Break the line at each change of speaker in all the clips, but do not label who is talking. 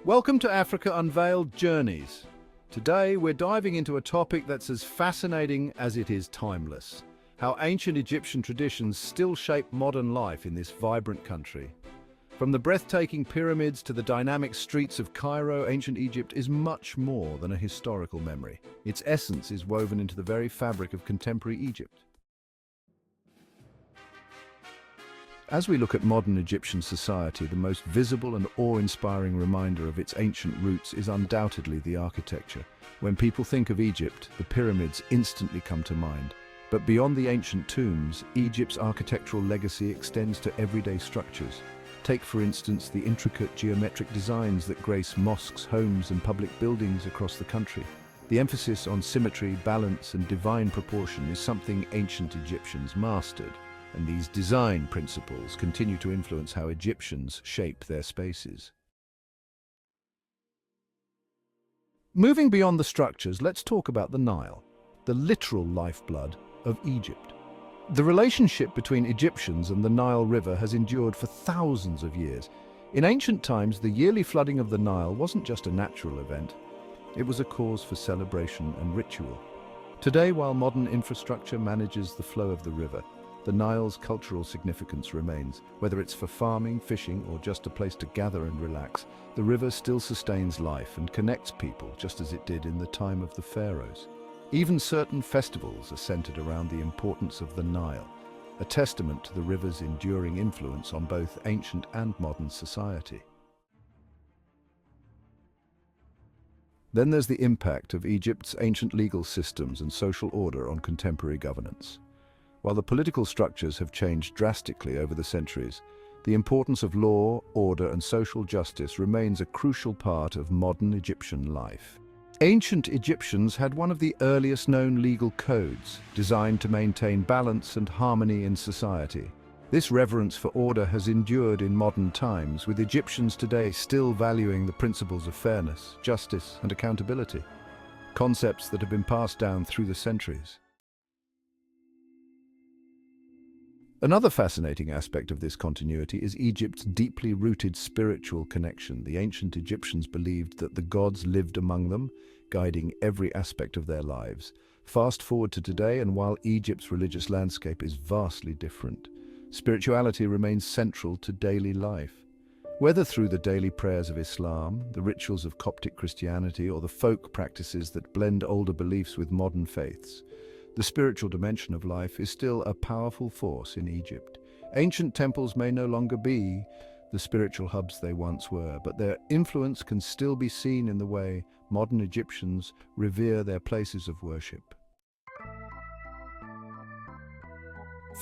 Welcome to Africa Unveiled Journeys. Today we're diving into a topic that's as fascinating as it is timeless. How ancient Egyptian traditions still shape modern life in this vibrant country. From the breathtaking pyramids to the dynamic streets of Cairo, ancient Egypt is much more than a historical memory. Its essence is woven into the very fabric of contemporary Egypt. As we look at modern Egyptian society, the most visible and awe-inspiring reminder of its ancient roots is undoubtedly the architecture. When people think of Egypt, the pyramids instantly come to mind. But beyond the ancient tombs, Egypt's architectural legacy extends to everyday structures. Take, for instance, the intricate geometric designs that grace mosques, homes, and public buildings across the country. The emphasis on symmetry, balance, and divine proportion is something ancient Egyptians mastered. And these design principles continue to influence how Egyptians shape their spaces. Moving beyond the structures, let's talk about the Nile, the literal lifeblood of Egypt. The relationship between Egyptians and the Nile River has endured for thousands of years. In ancient times, the yearly flooding of the Nile wasn't just a natural event, it was a cause for celebration and ritual. Today, while modern infrastructure manages the flow of the river, the Nile's cultural significance remains. Whether it's for farming, fishing, or just a place to gather and relax, the river still sustains life and connects people just as it did in the time of the pharaohs. Even certain festivals are centered around the importance of the Nile, a testament to the river's enduring influence on both ancient and modern society. Then there's the impact of Egypt's ancient legal systems and social order on contemporary governance. While the political structures have changed drastically over the centuries, the importance of law, order, and social justice remains a crucial part of modern Egyptian life. Ancient Egyptians had one of the earliest known legal codes, designed to maintain balance and harmony in society. This reverence for order has endured in modern times, with Egyptians today still valuing the principles of fairness, justice, and accountability, concepts that have been passed down through the centuries. Another fascinating aspect of this continuity is Egypt's deeply rooted spiritual connection. The ancient Egyptians believed that the gods lived among them, guiding every aspect of their lives. Fast forward to today, and while Egypt's religious landscape is vastly different, spirituality remains central to daily life. Whether through the daily prayers of Islam, the rituals of Coptic Christianity, or the folk practices that blend older beliefs with modern faiths, the spiritual dimension of life is still a powerful force in Egypt. Ancient temples may no longer be the spiritual hubs they once were, but their influence can still be seen in the way modern Egyptians revere their places of worship.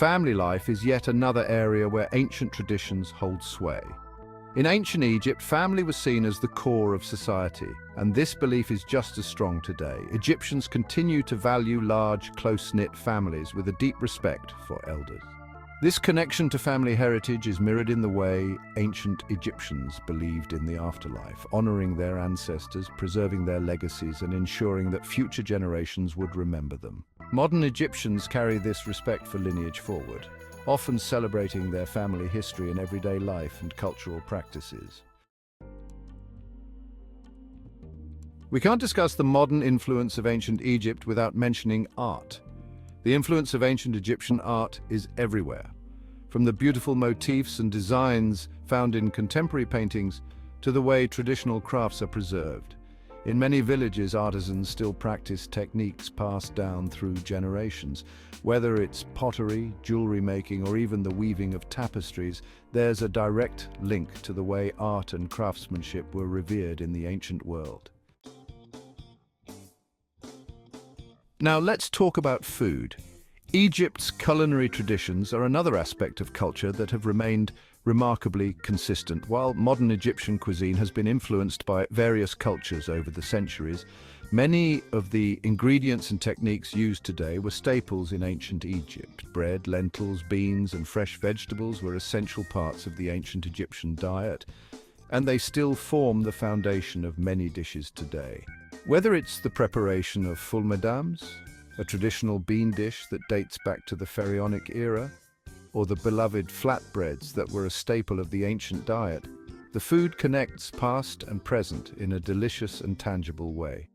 Family life is yet another area where ancient traditions hold sway. In ancient Egypt, family was seen as the core of society, and this belief is just as strong today. Egyptians continue to value large, close-knit families with a deep respect for elders. This connection to family heritage is mirrored in the way ancient Egyptians believed in the afterlife, honoring their ancestors, preserving their legacies, and ensuring that future generations would remember them. Modern Egyptians carry this respect for lineage forward, often celebrating their family history in everyday life and cultural practices. We can't discuss the modern influence of ancient Egypt without mentioning art. The influence of ancient Egyptian art is everywhere, from the beautiful motifs and designs found in contemporary paintings to the way traditional crafts are preserved. In many villages, artisans still practice techniques passed down through generations. Whether it's pottery, jewelry making, or even the weaving of tapestries, there's a direct link to the way art and craftsmanship were revered in the ancient world. Now let's talk about food. Egypt's culinary traditions are another aspect of culture that have remained remarkably consistent. While modern Egyptian cuisine has been influenced by various cultures over the centuries, many of the ingredients and techniques used today were staples in ancient Egypt. Bread, lentils, beans, and fresh vegetables were essential parts of the ancient Egyptian diet, and they still form the foundation of many dishes today. Whether it's the preparation of fulmedams, a traditional bean dish that dates back to the pharaonic era, or the beloved flatbreads that were a staple of the ancient diet, The food connects past and present in a delicious and tangible way.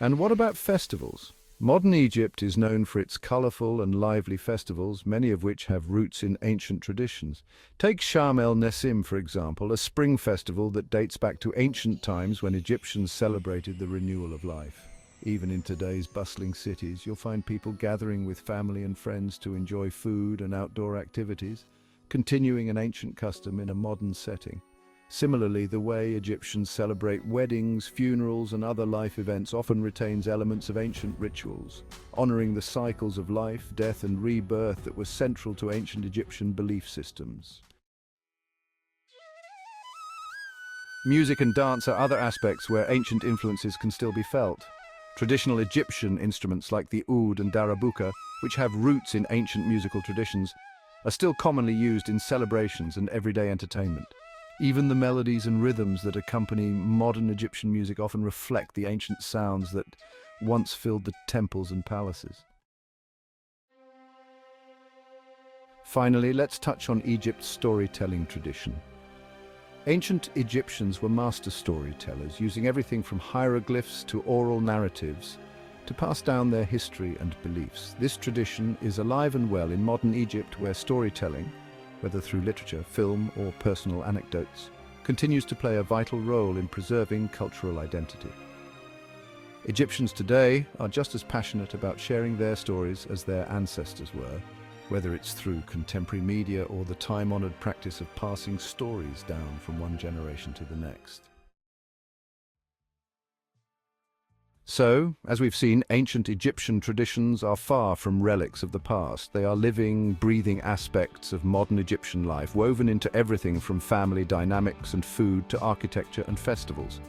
And what about festivals? Modern Egypt is known for its colorful and lively festivals, many of which have roots in ancient traditions. Take Sharm el-Nessim, for example, a spring festival that dates back to ancient times when Egyptians celebrated the renewal of life. Even in today's bustling cities, you'll find people gathering with family and friends to enjoy food and outdoor activities, continuing an ancient custom in a modern setting. Similarly, the way Egyptians celebrate weddings, funerals, and other life events often retains elements of ancient rituals, honoring the cycles of life, death, and rebirth that were central to ancient Egyptian belief systems. Music and dance are other aspects where ancient influences can still be felt. Traditional Egyptian instruments like the oud and darabuka, which have roots in ancient musical traditions, are still commonly used in celebrations and everyday entertainment. Even the melodies and rhythms that accompany modern Egyptian music often reflect the ancient sounds that once filled the temples and palaces. Finally, let's touch on Egypt's storytelling tradition. Ancient Egyptians were master storytellers, using everything from hieroglyphs to oral narratives to pass down their history and beliefs. This tradition is alive and well in modern Egypt, where storytelling, whether through literature, film, or personal anecdotes, continues to play a vital role in preserving cultural identity. Egyptians today are just as passionate about sharing their stories as their ancestors were, whether it's through contemporary media or the time-honored practice of passing stories down from one generation to the next. So, as we've seen, ancient Egyptian traditions are far from relics of the past. They are living, breathing aspects of modern Egyptian life, woven into everything from family dynamics and food to architecture and festivals.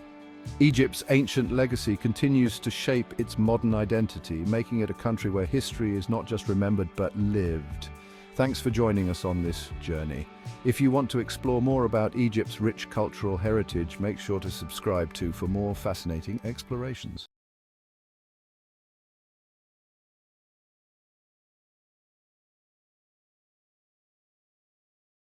Egypt's ancient legacy continues to shape its modern identity, making it a country where history is not just remembered but lived. Thanks for joining us on this journey. If you want to explore more about Egypt's rich cultural heritage, make sure to subscribe for more fascinating explorations.